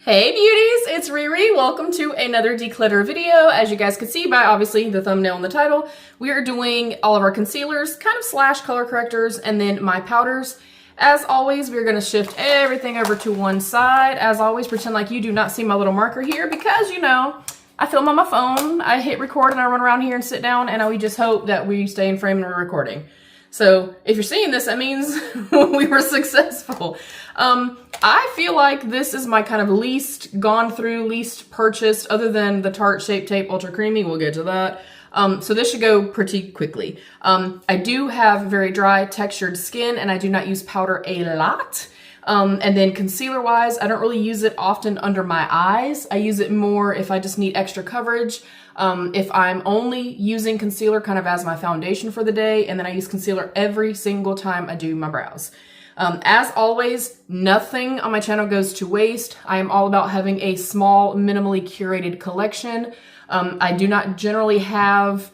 Hey beauties, it's Riri. Welcome to another declutter video. As you guys can see by obviously the thumbnail and the title, we are doing all of our concealers, kind of slash color correctors, and then my powders. As always, we're gonna shift everything over to one side. As always, pretend like you do not see my little marker here because, you know, I film on my phone, I hit record and I run around here and sit down and we just hope that we stay in frame and we're recording. So if you're seeing this, that means we were successful. I feel like this is my kind of least gone through, least purchased, other than the Tarte Shape Tape Ultra Creamy. We'll get to that. So this should go pretty quickly. I do have very dry textured skin and I do not use powder a lot. And then concealer wise, I don't really use it often under my eyes. I use it more if I just need extra coverage. If I'm only using concealer kind of as my foundation for the day, and then I use concealer every single time I do my brows. As always, nothing on my channel goes to waste. I am all about having a small, minimally curated collection. I do not generally have,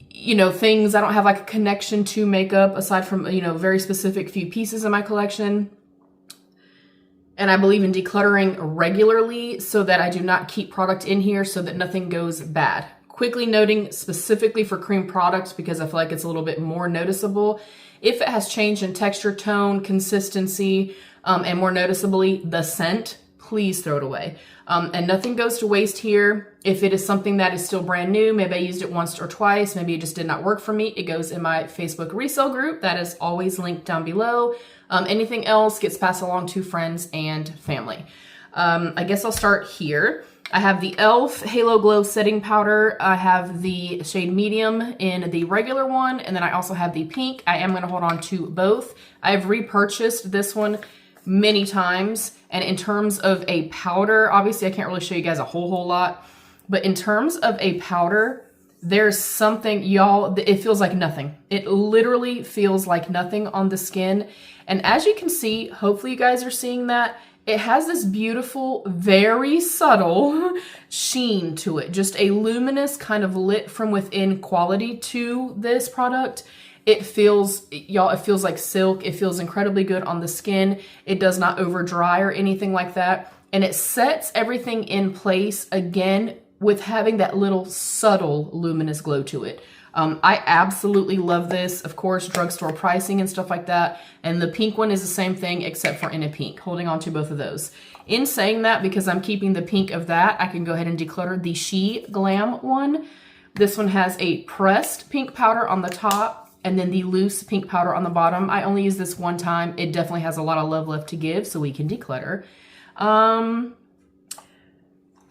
you know, things, I don't have like a connection to makeup aside from, you know, very specific few pieces in my collection. And I believe in decluttering regularly so that I do not keep product in here so that nothing goes bad. Quickly noting specifically for cream products, because I feel like it's a little bit more noticeable, if it has changed in texture, tone, consistency, and more noticeably the scent, please throw it away. And nothing goes to waste here. If it is something that is still brand new, maybe I used it once or twice, maybe it just did not work for me, it goes in my Facebook resale group. That is always linked down below. Anything else gets passed along to friends and family. I guess I'll start here. I have the e.l.f. Halo Glow Setting Powder. I have the shade medium in the regular one, and then I also have the pink. I am going to hold on to both. I've repurchased this one many times, and in terms of a powder, obviously I can't really show you guys a whole lot, but in terms of a powder, there's something, y'all, it feels like nothing. It literally feels like nothing on the skin. And as you can see, hopefully you guys are seeing that, it has this beautiful, very subtle sheen to it. Just a luminous kind of lit from within quality to this product. It feels, y'all, it feels like silk. It feels incredibly good on the skin. It does not over dry or anything like that. And it sets everything in place again with having that little subtle luminous glow to it. I absolutely love this. Of course, drugstore pricing and stuff like that. And the pink one is the same thing except for in a pink, holding on to both of those. In saying that, because I'm keeping the pink of that, I can go ahead and declutter the She Glam one. This one has a pressed pink powder on the top and then the loose pink powder on the bottom. I only use this one time. It definitely has a lot of love left to give, so we can declutter.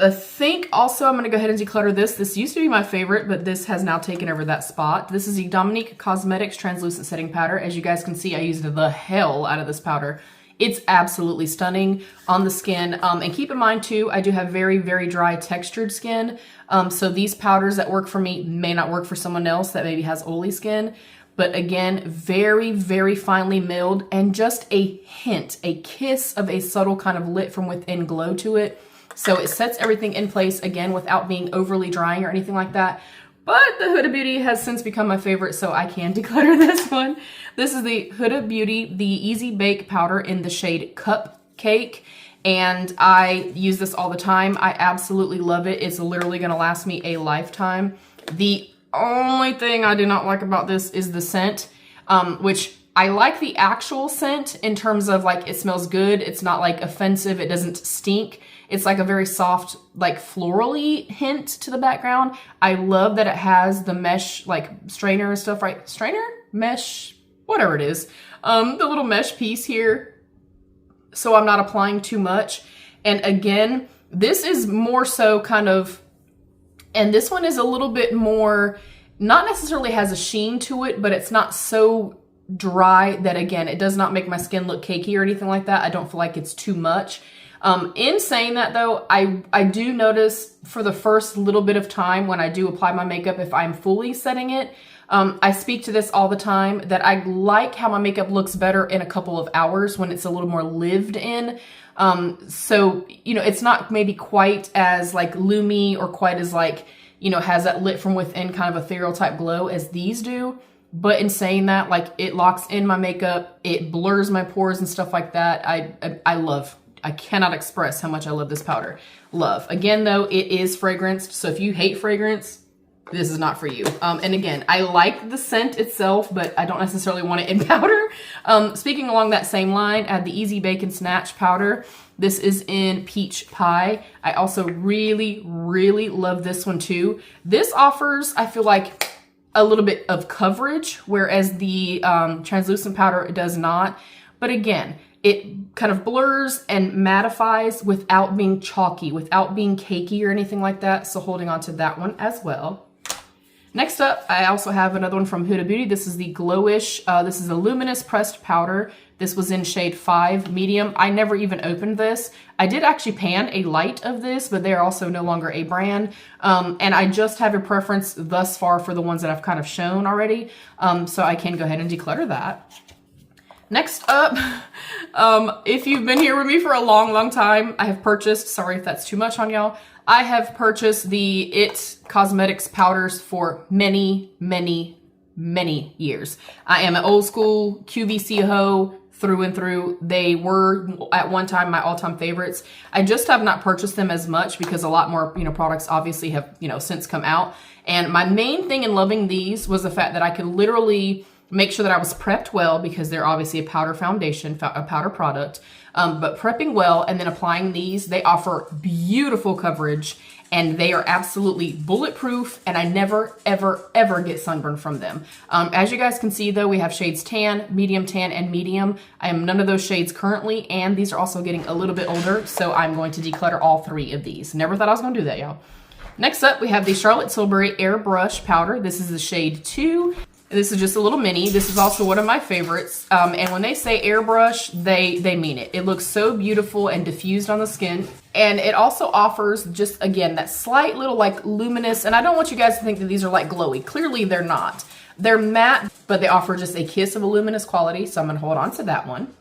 I think also I'm going to go ahead and declutter this. This used to be my favorite, but this has now taken over that spot. This is the NOMAD Cosmetics Translucent Setting Powder. As you guys can see, I used the hell out of this powder. It's absolutely stunning on the skin. And keep in mind too, I do have very, very dry textured skin. So these powders that work for me may not work for someone else that maybe has oily skin. But again, very, very finely milled and just a hint, a kiss of a subtle kind of lit from within glow to it. So it sets everything in place again without being overly drying or anything like that. But the Huda Beauty has since become my favorite, so I can declutter this one. This is the Huda Beauty, the Easy Bake Powder in the shade Cupcake. And I use this all the time. I absolutely love it. It's literally gonna last me a lifetime. The only thing I do not like about this is the scent, which I like the actual scent in terms of like it smells good. It's not like offensive. It doesn't stink. It's like a very soft, like florally hint to the background. I love that it has the mesh like strainer and stuff, right? Strainer? Mesh? Whatever it is. The little mesh piece here. So I'm not applying too much. And again, this is more so kind of, and this one is a little bit more, not necessarily has a sheen to it, but it's not so dry that again, it does not make my skin look cakey or anything like that. I don't feel like it's too much. In saying that though, I do notice for the first little bit of time when I do apply my makeup, if I'm fully setting it, I speak to this all the time that I like how my makeup looks better in a couple of hours when it's a little more lived in. So, you know, it's not maybe quite as like loomy or quite as like, you know, has that lit from within kind of ethereal type glow as these do. But in saying that, like it locks in my makeup, it blurs my pores and stuff like that. I love I cannot express how much I love this powder. Love. Again, though, it is fragranced. So if you hate fragrance, this is not for you. And again, I like the scent itself, but I don't necessarily want it in powder. Speaking along that same line, I have the Easy Bake and Snatch powder. This is in Peach Pie. I also really, really love this one too. This offers, I feel like, a little bit of coverage, whereas the translucent powder does not. But again, it kind of blurs and mattifies without being chalky, without being cakey or anything like that. So holding on to that one as well. Next up, I also have another one from Huda Beauty. This is the Glowish. This is a luminous pressed powder. This was in shade 5 medium. I never even opened this. I did actually pan a light of this, but they're also no longer a brand. And I just have a preference thus far for the ones that I've kind of shown already. So I can go ahead and declutter that. Next up, if you've been here with me for a long, long time, I have purchased, sorry if that's too much on y'all, I have purchased the IT Cosmetics powders for many, many, many years. I am an old school QVC hoe through and through. They were at one time my all-time favorites. I just have not purchased them as much because a lot more, products obviously have, since come out. And my main thing in loving these was the fact that I could literally make sure that I was prepped well, because they're obviously a powder foundation, a powder product, but prepping well and then applying these, they offer beautiful coverage and they are absolutely bulletproof, and I never, ever, ever get sunburn from them. As you guys can see though, we have shades tan, and medium. I am none of those shades currently, and these are also getting a little bit older, so I'm going to declutter all 3 of these. Never thought I was gonna do that, y'all. Next up, we have the Charlotte Tilbury Airbrush Powder. This is the shade 2. This is just a little mini. This is also one of my favorites. And when they say airbrush, they mean it. It looks so beautiful and diffused on the skin. And it also offers just, again, that slight little like luminous, and I don't want you guys to think that these are like glowy. Clearly they're not. They're matte, but they offer just a kiss of a luminous quality. So I'm gonna hold on to that one.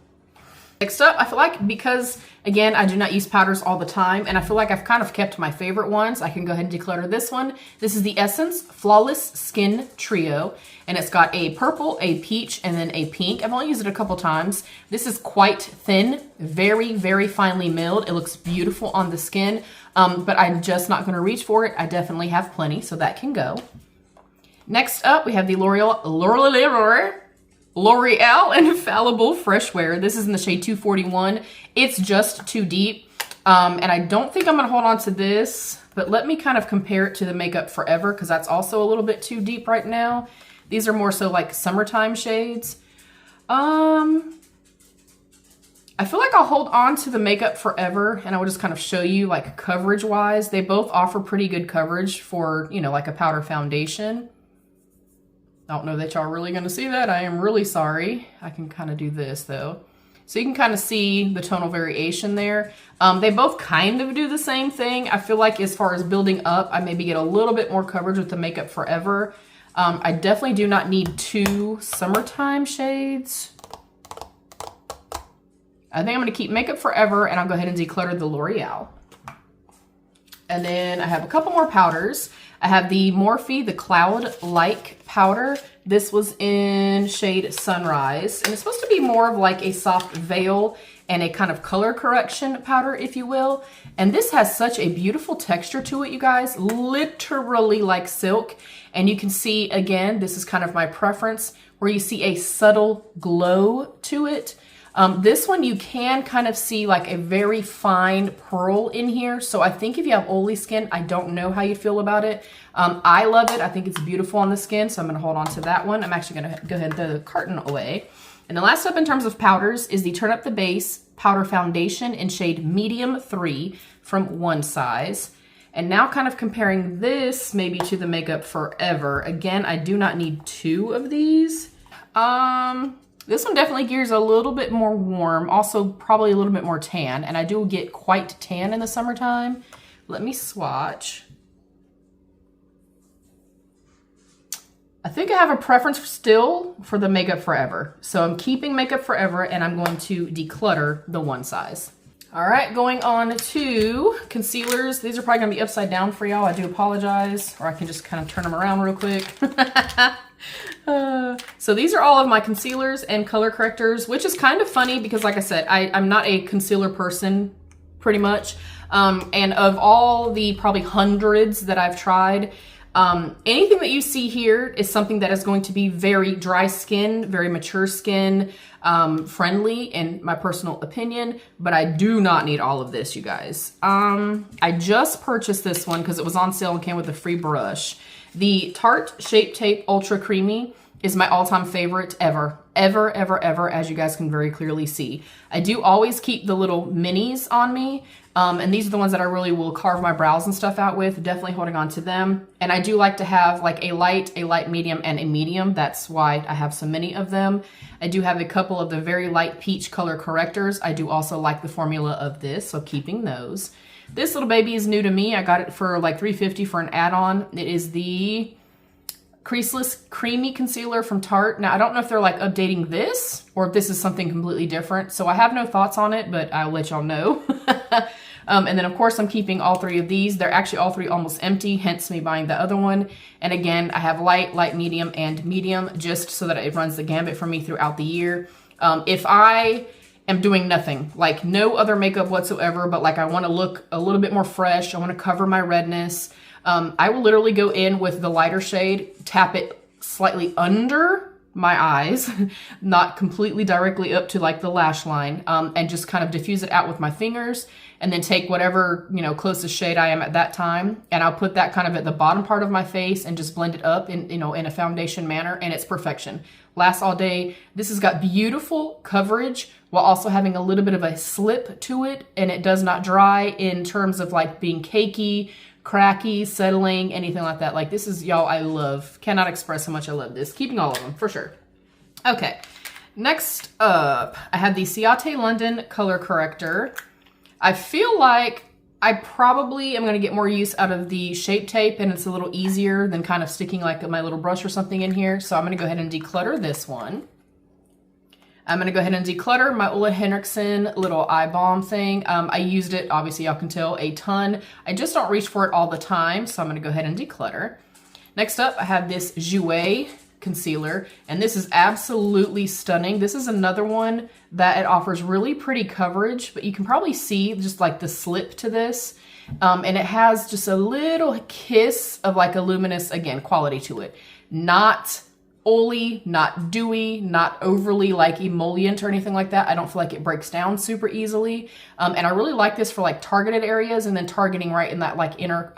Next up, I feel like because, again, I do not use powders all the time, and I feel like I've kind of kept my favorite ones, I can go ahead and declutter this one. This is the Essence Flawless Skin Trio, and it's got a purple, a peach, and then a pink. I've only used it a couple times. This is quite thin, very, very finely milled. It looks beautiful on the skin, but I'm just not gonna reach for it. I definitely have plenty, so that can go. Next up, we have the L'Oreal Infallible Fresh Wear. This is in the shade 241. It's just too deep. And I don't think I'm gonna hold on to this, but let me kind of compare it to the Makeup Forever, because that's also a little bit too deep right now. These are more so like summertime shades. I feel like I'll hold on to the Makeup Forever, and I will just kind of show you like coverage wise. They both offer pretty good coverage for, like a powder foundation. I don't know that y'all are really gonna see that. I am really sorry. I can kind of do this though. So you can kind of see the tonal variation there. They both kind of do the same thing. I feel like as far as building up, I maybe get a little bit more coverage with the Makeup Forever. I definitely do not need 2 summertime shades. I think I'm gonna keep Makeup Forever, and I'll go ahead and declutter the L'Oreal. And then I have a couple more powders. I have the Morphe, the Cloud-like powder. This was in shade Sunrise, and it's supposed to be more of like a soft veil and a kind of color correction powder, if you will. And this has such a beautiful texture to it, you guys, literally like silk. And you can see, again, this is kind of my preference, where you see a subtle glow to it. This one you can kind of see like a very fine pearl in here. So I think if you have oily skin, I don't know how you feel about it. I love it. I think it's beautiful on the skin, so I'm gonna hold on to that one. I'm actually gonna go ahead and throw the carton away. And the last up in terms of powders is the Turn Up the Base Powder Foundation in shade Medium 3 from One Size. And now kind of comparing this maybe to the Makeup Forever. Again, I do not need 2 of these. This one definitely gears a little bit more warm, also probably a little bit more tan, and I do get quite tan in the summertime. Let me swatch. I think I have a preference still for the Makeup Forever. So I'm keeping Makeup Forever, and I'm going to declutter the One Size. All right, going on to concealers. These are probably gonna be upside down for y'all. I do apologize, or I can just kind of turn them around real quick. So these are all of my concealers and color correctors, which is kind of funny because like I said, I'm not a concealer person pretty much. And of all the probably hundreds that I've tried, anything that you see here is something that is going to be very dry skin, very mature skin, friendly in my personal opinion, but I do not need all of this, you guys. I just purchased this one because it was on sale and came with a free brush. The Tarte Shape Tape Ultra Creamy is my all-time favorite ever, as you guys can very clearly see. I do always keep the little minis on me, and these are the ones that I really will carve my brows and stuff out with, definitely holding on to them. And I do like to have like a light, medium, and a medium. That's why I have so many of them. I do have a couple of the very light peach color correctors. I do also like the formula of this, so keeping those. This little baby is new to me. I got it for like $3.50 for an add-on. It is the Creaseless Creamy Concealer from Tarte. Now, I don't know if they're like updating this or if this is something completely different. So I have no thoughts on it, but I'll let y'all know. And then of course I'm keeping all three of these. They're actually all three almost empty, hence me buying the other one. And again, I have light, medium, and medium just so that it runs the gambit for me throughout the year. If I am doing nothing, like no other makeup whatsoever, but like I want to look a little bit more fresh, I want to cover my redness, I will literally go in with the lighter shade, tap it slightly under my eyes, not completely directly up to like the lash line, and just kind of diffuse it out with my fingers, and then take whatever, you know, closest shade I am at that time, and I'll put that kind of at the bottom part of my face and just blend it up in, you know, in a foundation manner, and it's perfection. Lasts all day. This has got beautiful coverage while also having a little bit of a slip to it, and it does not dry in terms of like being cakey, cracky, settling, anything like that. Like this is, y'all, I love, cannot express how much I love this. Keeping all of them for sure. Okay, next up, I have the Ciate London Color Corrector. I feel like I probably am gonna get more use out of the Shape Tape, and it's a little easier than kind of sticking like my little brush or something in here. So I'm gonna go ahead and declutter this one. I'm gonna go ahead and declutter my Ole Henriksen little eye balm thing. I used it, obviously y'all can tell, a ton. I just don't reach for it all the time, so I'm gonna go ahead and declutter. Next up, I have this JOUER concealer, and this is absolutely stunning. This is another one that it offers really pretty coverage, but you can probably see just like the slip to this. And it has just a little kiss of like a luminous, again, quality to it. Not oily, not dewy, not overly like emollient or anything like that. I don't feel like it breaks down super easily. And I really like this for like targeted areas and then targeting right in that like inner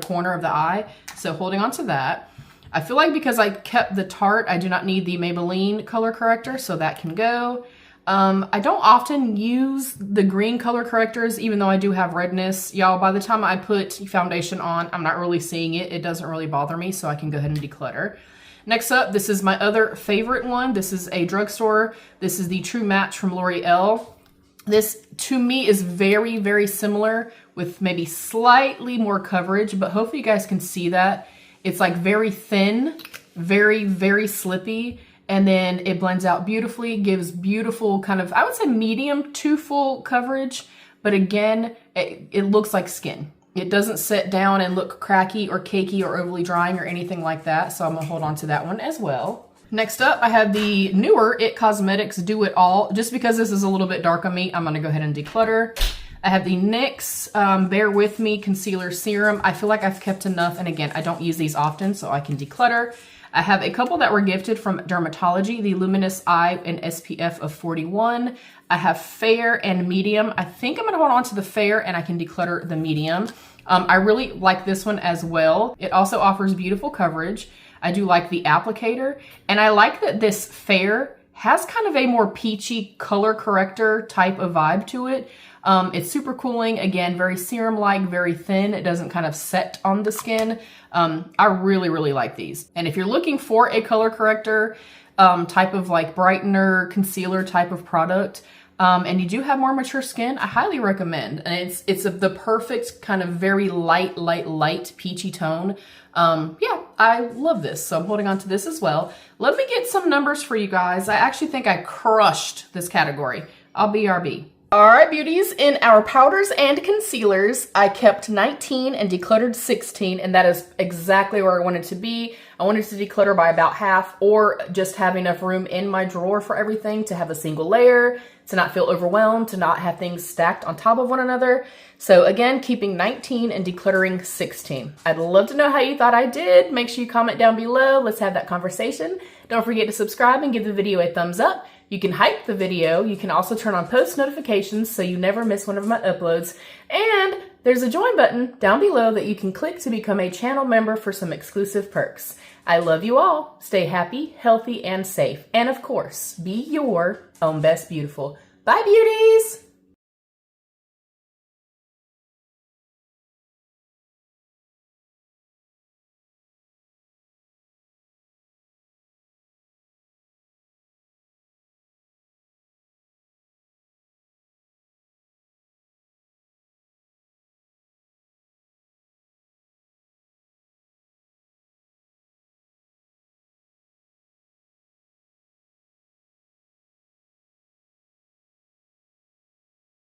corner of the eye. So holding on to that. I feel like because I kept the Tarte, I do not need the Maybelline color corrector, so that can go. I don't often use the green color correctors, even though I do have redness. Y'all, by the time I put foundation on, I'm not really seeing it. It doesn't really bother me, so I can go ahead and declutter. Next up, this is my other favorite one. This is a drugstore. This is the True Match from L'Oreal. This, to me, is very, very similar with maybe slightly more coverage, but hopefully you guys can see that. It's like very thin, very, very slippy, and then it blends out beautifully, gives beautiful kind of, I would say medium to full coverage, but again, it looks like skin. It doesn't set down and look cracky or cakey or overly drying or anything like that, so I'm gonna hold on to that one as well. Next up, I have the newer IT Cosmetics Do It All. Just because this is a little bit dark on me, I'm gonna go ahead and declutter. I have the NYX Bear With Me Concealer Serum. I feel like I've kept enough, and again, I don't use these often, so I can declutter. I have a couple that were gifted from Dermatology, the Luminous Eye and SPF of 41. I have fair and medium. I think I'm gonna hold on to the fair and I can declutter the medium. I really like this one as well. It also offers beautiful coverage. I do like the applicator, and I like that this fair has kind of a more peachy color corrector type of vibe to it. It's super cooling, again, very serum-like, very thin. It doesn't kind of set on the skin. I really, really like these. And if you're looking for a color corrector type of like brightener, concealer type of product, and you do have more mature skin, I highly recommend. And it's the perfect kind of very light peachy tone. Yeah, I love this. So I'm holding on to this as well. Let me get some numbers for you guys. I actually think I crushed this category. I'll BRB. All right, beauties, in our powders and concealers, I kept 19 and decluttered 16, and that is exactly where I wanted to be. I wanted to declutter by about half, or just have enough room in my drawer for everything to have a single layer, to not feel overwhelmed, to not have things stacked on top of one another. So again, keeping 19 and decluttering 16. I'd love to know how you thought I did. Make sure you comment down below. Let's have that conversation. Don't forget to subscribe and give the video a thumbs up. You can hype the video. You can also turn on post notifications so you never miss one of my uploads. And there's a join button down below that you can click to become a channel member for some exclusive perks. I love you all. Stay happy, healthy, and safe. And of course, be your own best beautiful. Bye, beauties!